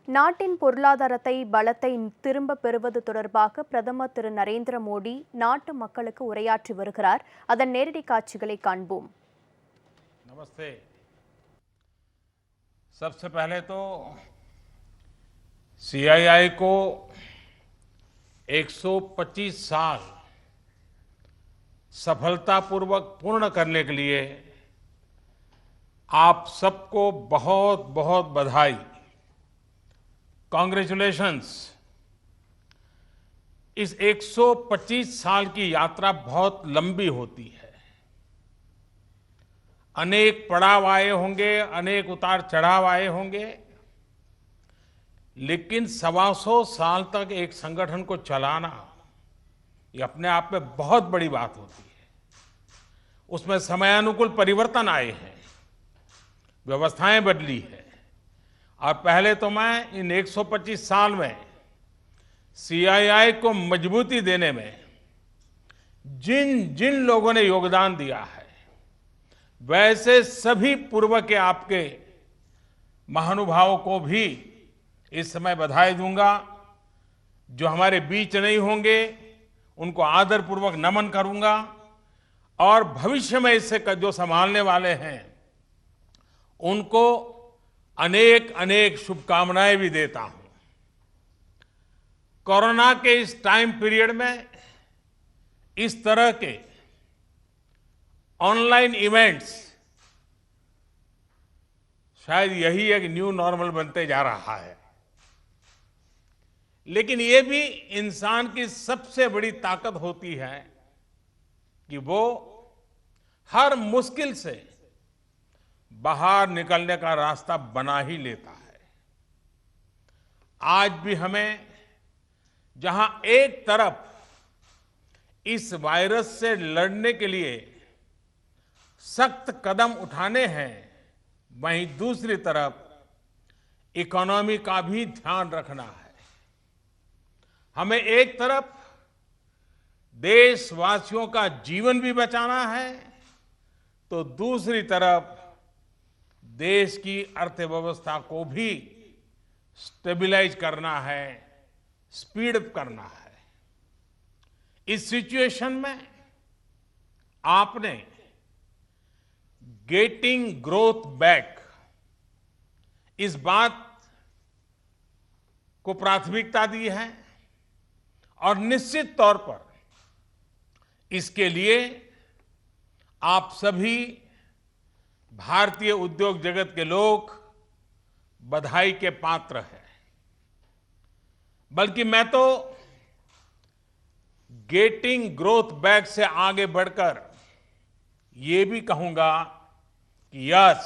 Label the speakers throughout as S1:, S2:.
S1: நாட்டின் பொருளாதாரத்தை பலத்தை திரும்ப பெறுவது தொடர்பாக பிரதமர் திரு நரேந்திர மோடி நாட்டு மக்களுக்கு உரையாற்றி வருகிறார். அதன் நேரடி காட்சிகளை காண்போம்.
S2: नमस्ते। सबसे पहले तो सीआईआई को 125 साल सफलतापूर्वक पूर्ण करने के लिए आप सबको बहुत बहुत बधाई। कांग्रेचुलेशंस। इस 125 साल की यात्रा बहुत लंबी होती है। अनेक पड़ाव आए होंगे, अनेक उतार चढ़ाव आए होंगे, लेकिन 125 साल तक एक संगठन को चलाना ये अपने आप में बहुत बड़ी बात होती है। उसमें समयानुकूल परिवर्तन आए हैं, व्यवस्थाएं बदली है। और पहले तो मैं इन 125 साल में सीआईआई को मजबूती देने में जिन जिन लोगों ने योगदान दिया है, वैसे सभी पूर्व के आपके महानुभावों को भी इस समय बधाई दूंगा। जो हमारे बीच नहीं होंगे उनको आदरपूर्वक नमन करूंगा, और भविष्य में इससे जो संभालने वाले हैं उनको अनेक अनेक शुभकामनाएं भी देता हूं। कोरोना के इस टाइम पीरियड में इस तरह के ऑनलाइन इवेंट्स शायद यही एक न्यू नॉर्मल बनते जा रहा है, लेकिन ये भी इंसान की सबसे बड़ी ताकत होती है कि वो हर मुश्किल से बाहर निकलने का रास्ता बना ही लेता है। आज भी हमें जहां एक तरफ इस वायरस से लड़ने के लिए सख्त कदम उठाने हैं, वहीं दूसरी तरफ इकोनॉमी का भी ध्यान रखना है। हमें एक तरफ देशवासियों का जीवन भी बचाना है, तो दूसरी तरफ देश की अर्थव्यवस्था को भी स्टेबलाइज करना है, स्पीड अप करना है। इस सिचुएशन में आपने गेटिंग ग्रोथ बैक इस बात को प्राथमिकता दी है, और निश्चित तौर पर इसके लिए आप सभी भारतीय उद्योग जगत के लोग बधाई के पात्र हैं। बल्कि मैं तो गेटिंग ग्रोथ बैक से आगे बढ़कर ये भी कहूंगा कि yes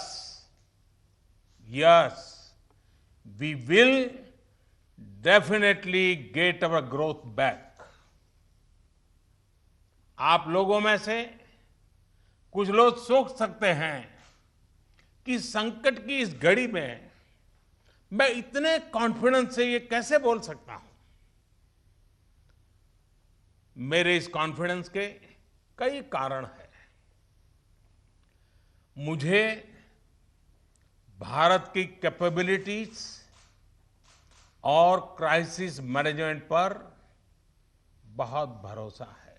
S2: we will definitely get our growth back. आप लोगों में से कुछ लोग सोच सकते हैं कि संकट की इस घड़ी में मैं इतने कॉन्फिडेंस से ये कैसे बोल सकता हूं। मेरे इस कॉन्फिडेंस के कई कारण हैं। मुझे भारत की कैपेबिलिटीज और क्राइसिस मैनेजमेंट पर बहुत भरोसा है।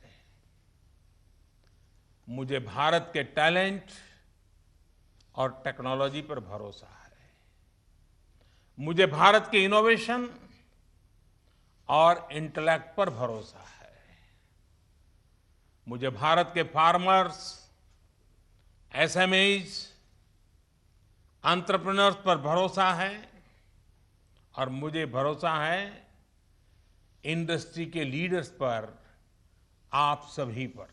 S2: मुझे भारत के टैलेंट और टेक्नोलॉजी पर भरोसा है। मुझे भारत के इनोवेशन और इंटेलेक्ट पर भरोसा है। मुझे भारत के फार्मर्स, एसएमईज, एंटरप्रेन्योर्स पर भरोसा है, और मुझे भरोसा है इंडस्ट्री के लीडर्स पर, आप सभी पर।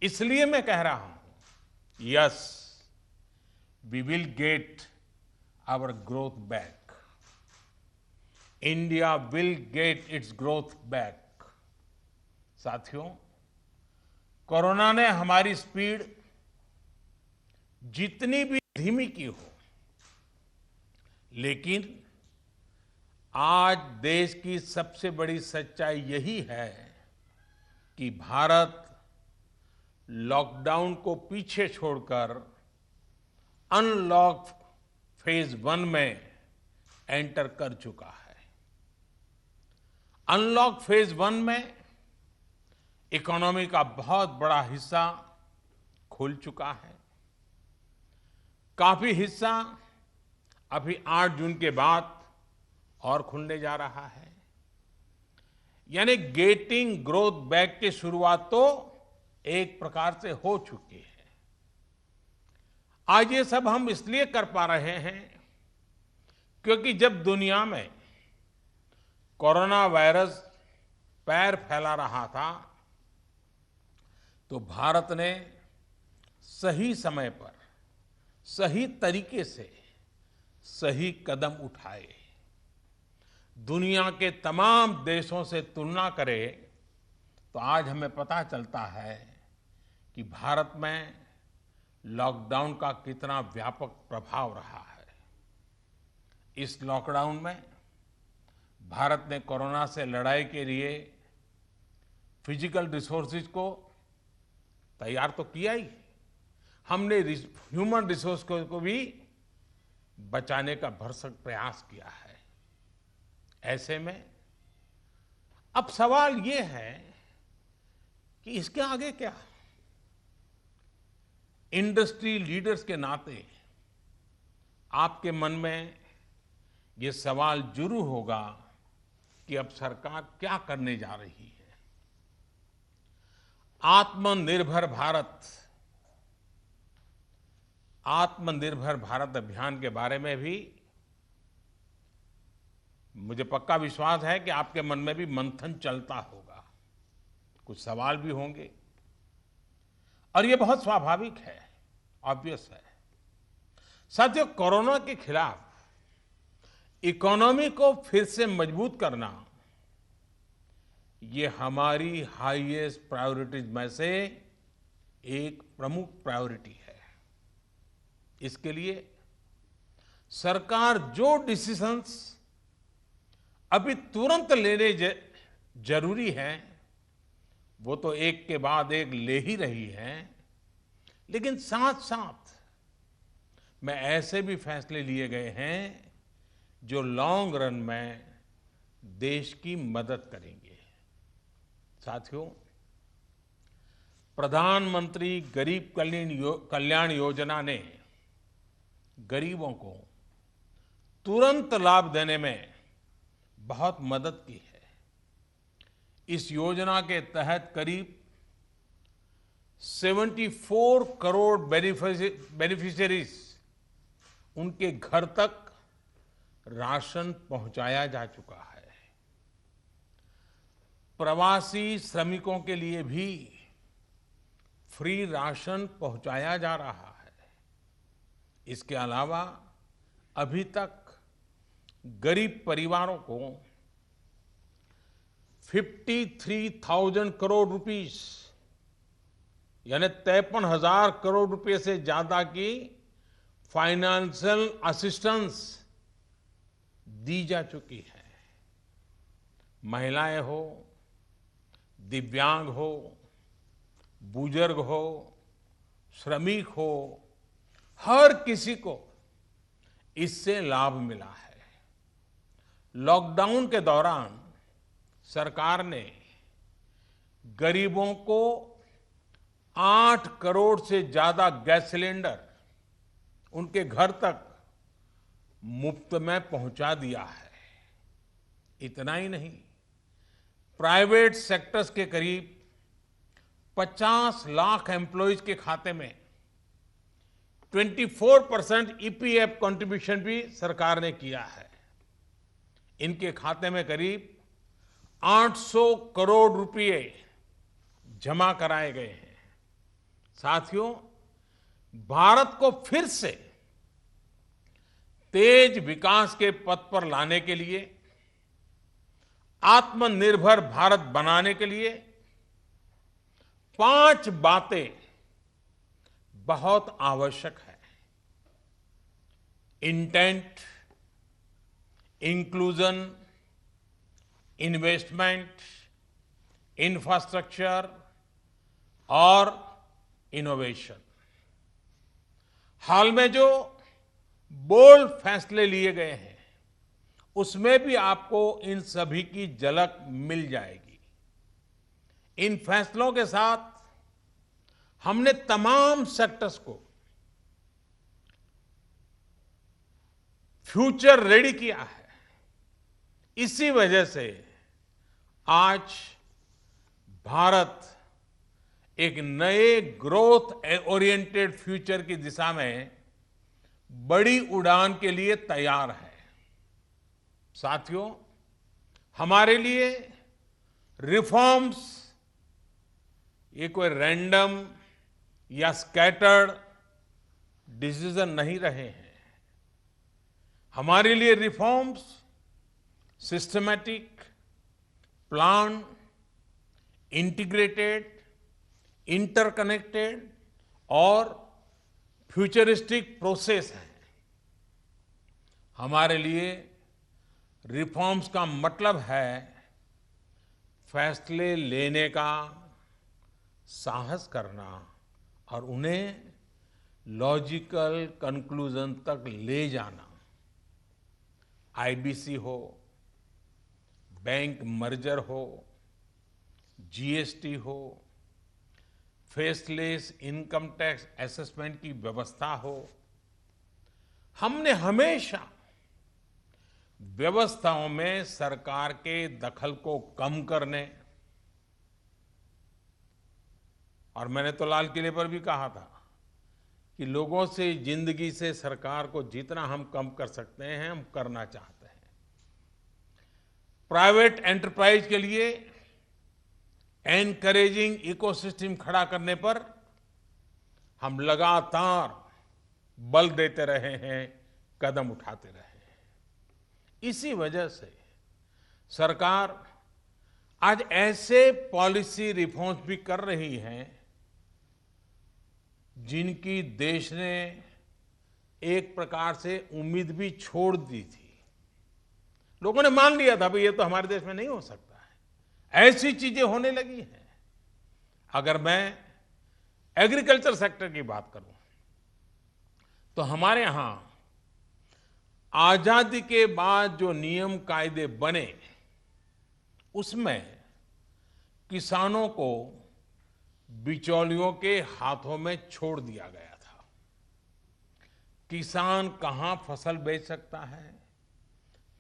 S2: इसलिए मैं कह रहा हूं, yes we will get our growth back. India will get its growth back. साथियों, कोरोना ने हमारी स्पीड जितनी भी धीमी की हो, लेकिन आज देश की सबसे बड़ी सच्चाई यही है कि भारत लॉकडाउन को पीछे छोड़कर अनलॉक फेज 1 में एंटर कर चुका है। अनलॉक फेज 1 में इकोनॉमी का बहुत बड़ा हिस्सा खुल चुका है। काफी हिस्सा अभी 8 जून के बाद और खुलने जा रहा है। यानी गेटिंग ग्रोथ बैक की शुरुआत तो एक प्रकार से हो चुकी है। आज ये सब हम इसलिए कर पा रहे हैं क्योंकि जब दुनिया में कोरोना वायरस पैर फैला रहा था तो भारत ने सही समय पर सही तरीके से सही कदम उठाए। दुनिया के तमाम देशों से तुलना करें तो आज हमें पता चलता है कि भारत में लॉकडाउन का कितना व्यापक प्रभाव रहा है। इस लॉकडाउन में भारत ने कोरोना से लड़ाई के लिए फिजिकल रिसोर्सेज को तैयार तो किया ही, हमने ह्यूमन रिसोर्स को भी बचाने का भरसक प्रयास किया है। ऐसे में अब सवाल ये है कि इसके आगे क्या। इंडस्ट्री लीडर्स के नाते आपके मन में ये सवाल जरूर होगा कि अब सरकार क्या करने जा रही है। आत्मनिर्भर भारत अभियान के बारे में भी मुझे पक्का विश्वास है कि आपके मन में भी मंथन चलता होगा, कुछ सवाल भी होंगे और ये बहुत स्वाभाविक है, ऑब्वियस है। साथियों, कोरोना के खिलाफ इकोनॉमी को फिर से मजबूत करना ये हमारी हाईएस्ट प्रायोरिटीज में से एक प्रमुख प्रायोरिटी है। इसके लिए सरकार जो डिसीजंस अभी तुरंत लेने जरूरी है वो तो एक के बाद एक ले ही रही है, लेकिन साथ साथ में ऐसे भी फैसले लिए गए हैं जो लॉन्ग रन में देश की मदद करेंगे। साथियों, प्रधानमंत्री गरीब कल्याण योजना ने गरीबों को तुरंत लाभ देने में बहुत मदद की है। इस योजना के तहत करीब 74 करोड़ बेनिफिशियरीज उनके घर तक राशन पहुंचाया जा चुका है। प्रवासी श्रमिकों के लिए भी फ्री राशन पहुंचाया जा रहा है। इसके अलावा अभी तक गरीब परिवारों को 53,000 करोड़ रुपीस यानी 53,000 करोड़ रुपए से ज्यादा की फाइनेंशियल असिस्टेंस दी जा चुकी है। महिलाएं हो, दिव्यांग हो, बुजुर्ग हो, श्रमिक हो, हर किसी को इससे लाभ मिला है। लॉकडाउन के दौरान सरकार ने गरीबों को 8 करोड़ से ज्यादा गैस सिलेंडर उनके घर तक मुफ्त में पहुंचा दिया है। इतना ही नहीं, प्राइवेट सेक्टर्स के करीब 50 लाख एम्प्लॉइज के खाते में 24% ईपीएफ कंट्रीब्यूशन भी सरकार ने किया है। इनके खाते में करीब 800 करोड़ रुपए जमा कराए गए हैं। साथियों, भारत को फिर से तेज विकास के पथ पर लाने के लिए, आत्मनिर्भर भारत बनाने के लिए 5 बातें बहुत आवश्यक है। इंटेंट, इंक्लूजन, इन्वेस्टमेंट, इंफ्रास्ट्रक्चर और इनोवेशन। हाल में जो बोल्ड फैसले लिए गए हैं उसमें भी आपको इन सभी की झलक मिल जाएगी। इन फैसलों के साथ हमने तमाम सेक्टर्स को फ्यूचर रेडी किया है। इसी वजह से आज भारत एक नए ग्रोथ ओरिएंटेड फ्यूचर की दिशा में बड़ी उड़ान के लिए तैयार है। साथियों, हमारे लिए रिफॉर्म्स ये कोई रैंडम या स्कैटर्ड डिसीजन नहीं रहे हैं। हमारे लिए reforms systematic, plan, integrated, interconnected और फ्यूचरिस्टिक प्रोसेस है। हमारे लिए रिफॉर्म्स का मतलब है फैसले लेने का साहस करना और उन्हें लॉजिकल कंक्लूजन तक ले जाना। आईबीसी हो, बैंक मर्जर हो, जीएसटी हो, फेसलेस इनकम टैक्स असेसमेंट की व्यवस्था हो, हमने हमेशा व्यवस्थाओं में सरकार के दखल को कम करने, और मैंने तो लाल किले पर भी कहा था कि लोगों से, जिंदगी से सरकार को जितना हम कम कर सकते हैं हम करना चाहते हैं। प्राइवेट एंटरप्राइज के लिए एनकरेजिंग इकोसिस्टम खड़ा करने पर हम लगातार बल देते रहे हैं, कदम उठाते रहे हैं। इसी वजह से सरकार आज ऐसे पॉलिसी रिफॉर्म्स भी कर रही है जिनकी देश ने एक प्रकार से उम्मीद भी छोड़ दी थी। लोगों ने मान लिया था भाई ये तो हमारे देश में नहीं हो सकता है, ऐसी चीजें होने लगी हैं। अगर मैं एग्रीकल्चर सेक्टर की बात करूं तो हमारे यहां आजादी के बाद जो नियम कायदे बने उसमें किसानों को बिचौलियों के हाथों में छोड़ दिया गया था। किसान कहां फसल बेच सकता है,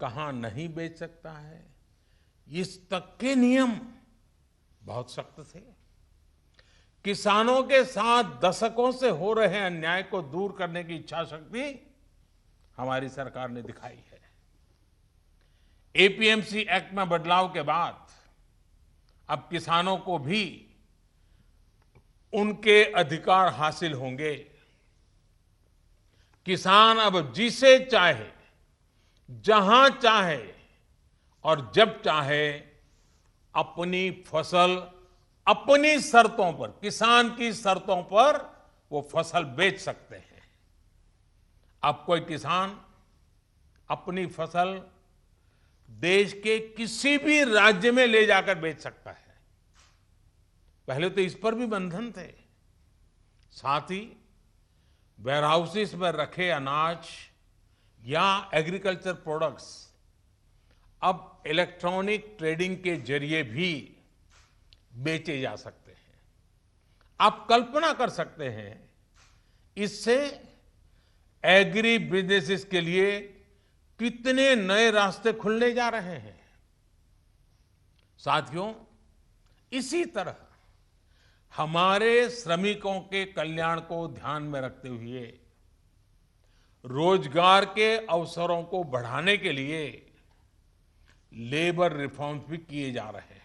S2: कहां नहीं बेच सकता है, इस तक के नियम बहुत सख्त थे। किसानों के साथ दशकों से हो रहे अन्याय को दूर करने की इच्छा शक्ति हमारी सरकार ने दिखाई है। एपीएमसी एक्ट में बदलाव के बाद अब किसानों को भी उनके अधिकार हासिल होंगे। किसान अब जिसे चाहे, जहां चाहे और जब चाहे अपनी फसल अपनी शर्तों पर, किसान की शर्तों पर वो फसल बेच सकते हैं। अब कोई किसान अपनी फसल देश के किसी भी राज्य में ले जाकर बेच सकता है। पहले तो इस पर भी बंधन थे। साथ ही वेयरहाउसेस में रखे अनाज या एग्रीकल्चर प्रोडक्ट्स अब इलेक्ट्रॉनिक ट्रेडिंग के जरिए भी बेचे जा सकते हैं। आप कल्पना कर सकते हैं इससे एग्री बिजनेसेस के लिए कितने नए रास्ते खुलने जा रहे हैं। साथियों, इसी तरह हमारे श्रमिकों के कल्याण को ध्यान में रखते हुए रोजगार के अवसरों को बढ़ाने के लिए लेबर रिफॉर्म्स भी किए जा रहे हैं।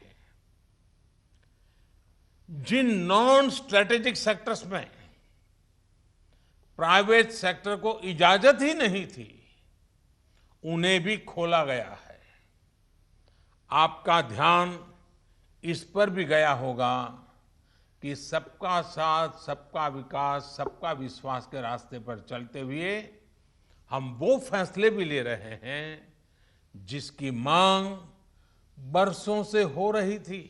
S2: जिन नॉन स्ट्रेटेजिक सेक्टर्स में प्राइवेट सेक्टर को इजाजत ही नहीं थी, उन्हें भी खोला गया है। आपका ध्यान इस पर भी गया होगा कि सबका साथ, सबका विकास, सबका विश्वास के रास्ते पर चलते हुए हम वो फैसले भी ले रहे हैं जिसकी मांग बरसों से हो रही थी।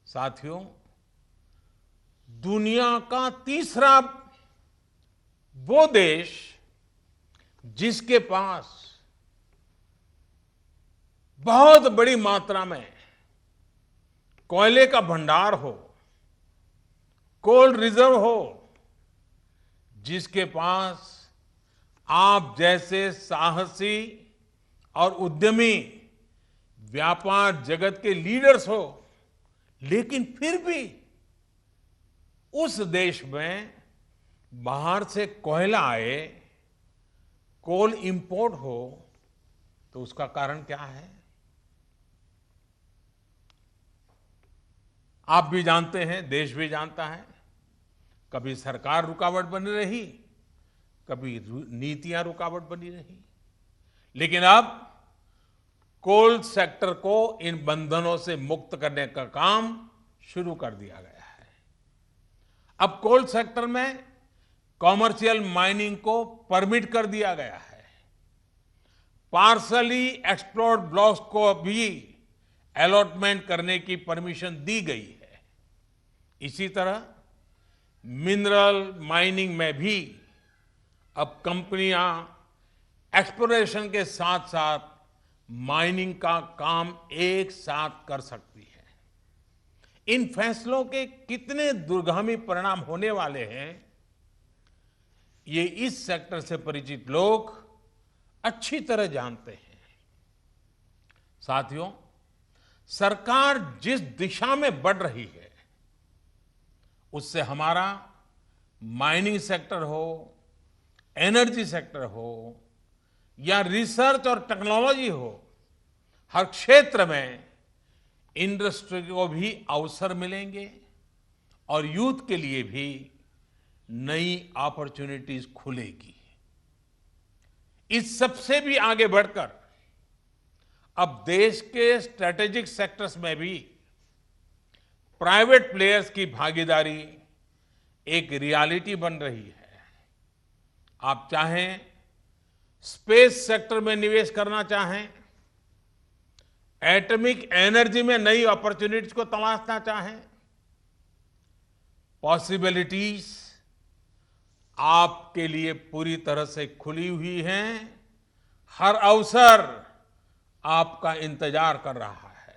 S2: साथियों, दुनिया का तीसरा वो देश जिसके पास बहुत बड़ी मात्रा में कोयले का भंडार हो, कोल रिजर्व हो, जिसके पास आप जैसे साहसी और उद्यमी व्यापार जगत के लीडर्स हो, लेकिन फिर भी उस देश में बाहर से कोयला आए, कोल इंपोर्ट हो, तो उसका कारण क्या है? आप भी जानते हैं, देश भी जानता है। कभी सरकार रुकावट बनी रही, कभी नीतियां रुकावट बनी रही, लेकिन अब कोल सेक्टर को इन बंधनों से मुक्त करने का काम शुरू कर दिया गया है। अब कोल सेक्टर में कॉमर्शियल माइनिंग को परमिट कर दिया गया है। पार्सली एक्सप्लोर्ड ब्लॉक्स को भी अलॉटमेंट करने की परमिशन दी गई है। इसी तरह मिनरल माइनिंग में भी अब कंपनियां एक्सप्लोरेशन के साथ साथ माइनिंग का काम एक साथ कर सकती है। इन फैसलों के कितने दूरगामी परिणाम होने वाले हैं, ये इस सेक्टर से परिचित लोग अच्छी तरह जानते हैं। साथियों, सरकार जिस दिशा में बढ़ रही है, उससे हमारा माइनिंग सेक्टर हो, एनर्जी सेक्टर हो या रिसर्च और टेक्नोलॉजी हो, हर क्षेत्र में इंडस्ट्री को भी अवसर मिलेंगे और यूथ के लिए भी नई अपॉर्चुनिटीज खुलेगी। इस सबसे भी आगे बढ़कर अब देश के स्ट्रेटेजिक सेक्टर्स में भी प्राइवेट प्लेयर्स की भागीदारी एक रियलिटी बन रही है। आप चाहें स्पेस सेक्टर में निवेश करना चाहें, एटॉमिक एनर्जी में नई अपॉर्चुनिटीज को तलाशना चाहें, पॉसिबिलिटीज आपके लिए पूरी तरह से खुली हुई हैं। हर अवसर आपका इंतजार कर रहा है।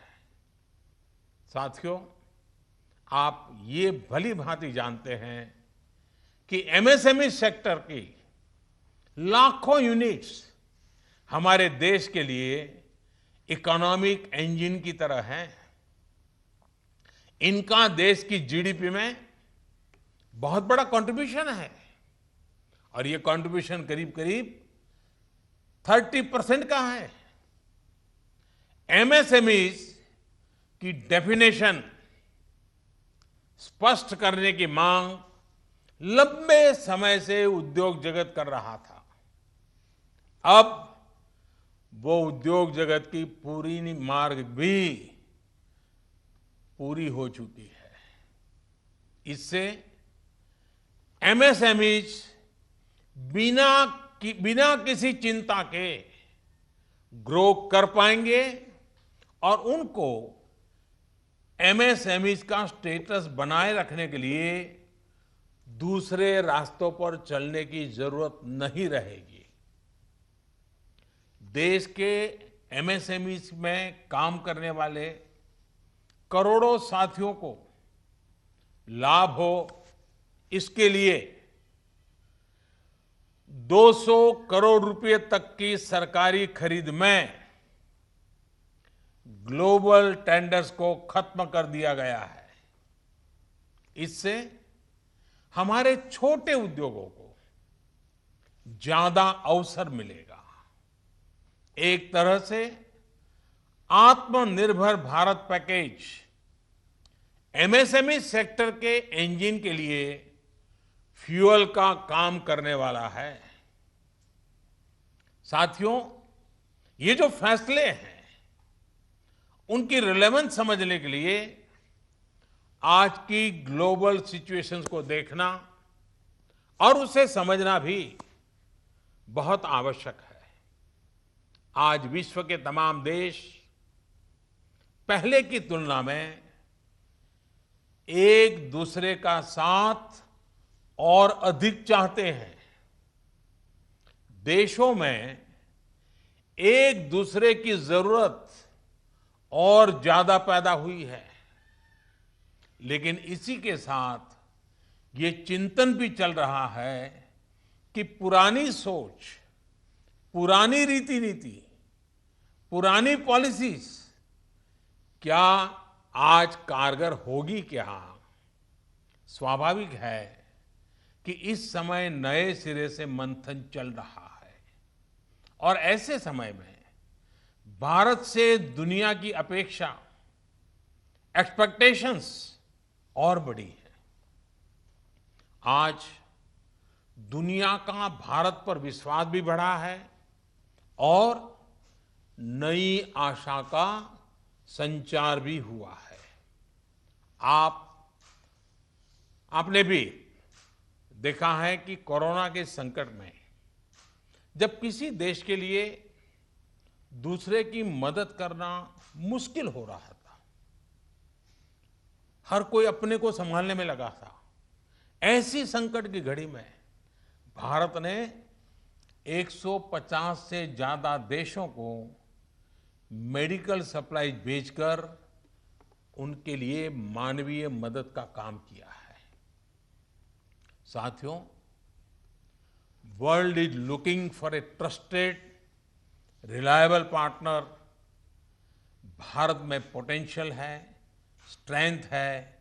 S2: साथियों, आप ये भली भांति जानते हैं कि एमएसएमई सेक्टर की लाखों यूनिट्स हमारे देश के लिए इकोनॉमिक इंजन की तरह हैं। इनका देश की जीडीपी में बहुत बड़ा कंट्रीब्यूशन है और ये कंट्रीब्यूशन करीब करीब 30% का है। एमएसएमईज की डेफिनेशन स्पष्ट करने की मांग लंबे समय से उद्योग जगत कर रहा था। अब वो उद्योग जगत की पूरी मार्ग भी पूरी हो चुकी है। इससे एमएसएमईज बिना किसी चिंता के ग्रो कर पाएंगे और उनको एमएसएमईज का स्टेटस बनाए रखने के लिए दूसरे रास्तों पर चलने की जरूरत नहीं रहेगी। देश के एमएसएमईज में काम करने वाले करोड़ों साथियों को लाभ हो, इसके लिए 200 करोड़ रुपए तक की सरकारी खरीद में ग्लोबल टेंडर्स को खत्म कर दिया गया है। इससे हमारे छोटे उद्योगों को ज्यादा अवसर मिलेगा। एक तरह से आत्मनिर्भर भारत पैकेज एमएसएमई सेक्टर के इंजन के लिए फ्यूल का काम करने वाला है। साथियों, ये जो फैसले हैं उनकी रिलेवेंस समझने के लिए आज की ग्लोबल सिचुएशंस को देखना और उसे समझना भी बहुत आवश्यक है। आज विश्व के तमाम देश पहले की तुलना में एक दूसरे का साथ और अधिक चाहते हैं। देशों में एक दूसरे की जरूरत और ज्यादा पैदा हुई है। लेकिन इसी के साथ ये चिंतन भी चल रहा है कि पुरानी सोच, पुरानी रीति नीति, पुरानी पॉलिसीज क्या आज कारगर होगी क्या? स्वाभाविक है कि इस समय नए सिरे से मंथन चल रहा है और ऐसे समय में भारत से दुनिया की अपेक्षा, एक्सपेक्टेशंस और बड़ी है। आज दुनिया का भारत पर विश्वास भी बढ़ा है और नई आशा का संचार भी हुआ है। आपने भी देखा है कि कोरोना के संकट में जब किसी देश के लिए दूसरे की मदद करना मुश्किल हो रहा था, हर कोई अपने को संभालने में लगा था। ऐसी संकट की घड़ी में भारत ने 150 से ज्यादा देशों को मेडिकल सप्लाईज भेजकर उनके लिए मानवीय मदद का काम किया है। साथियों, world is looking for a trusted, reliable partner. Bharat में पोटेंशियल है, स्ट्रेंथ है,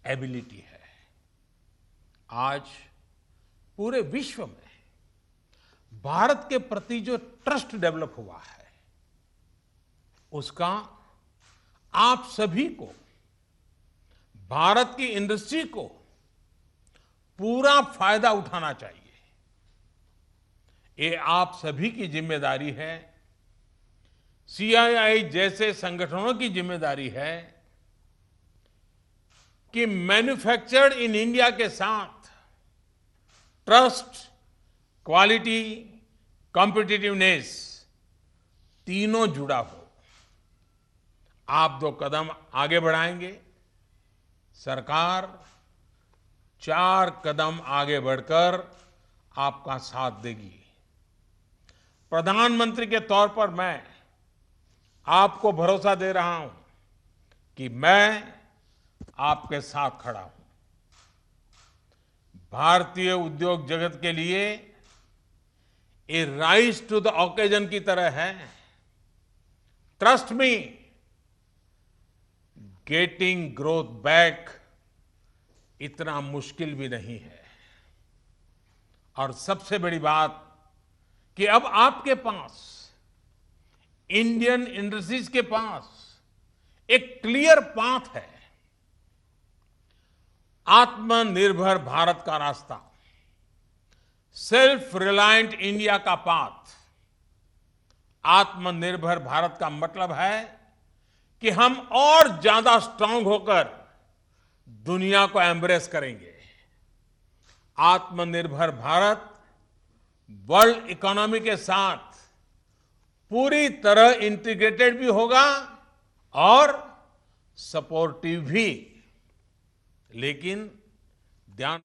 S2: एबिलिटी है। आज पूरे विश्व में भारत के प्रति जो ट्रस्ट डेवलप हुआ है, उसका आप सभी को, भारत की इंडस्ट्री को पूरा फायदा उठाना चाहिए। ये आप सभी की जिम्मेदारी है, सीआईआई जैसे संगठनों की जिम्मेदारी है कि मैन्युफैक्चर्ड इन इंडिया के साथ ट्रस्ट, क्वालिटी, कॉम्पिटिटिवनेस तीनों जुड़ा हो। आप 2 कदम आगे बढ़ाएंगे, सरकार 4 कदम आगे बढ़कर आपका साथ देगी। प्रधानमंत्री के तौर पर मैं आपको भरोसा दे रहा हूं कि मैं आपके साथ खड़ा हूं। भारतीय उद्योग जगत के लिए ये राइज टू द ऑकेजन की तरह है। Trust me, getting growth back इतना मुश्किल भी नहीं है। और सबसे बड़ी बात कि अब आपके पास, इंडियन इंडस्ट्रीज के पास एक क्लियर पाथ है। आत्मनिर्भर भारत का रास्ता, सेल्फ रिलायंट इंडिया का पाथ। आत्मनिर्भर भारत का मतलब है कि हम और ज्यादा स्ट्रांग होकर दुनिया को एम्ब्रेस करेंगे। आत्मनिर्भर भारत वर्ल्ड इकोनॉमी के साथ पूरी तरह इंटीग्रेटेड भी होगा और सपोर्टिव भी। लेकिन ध्यान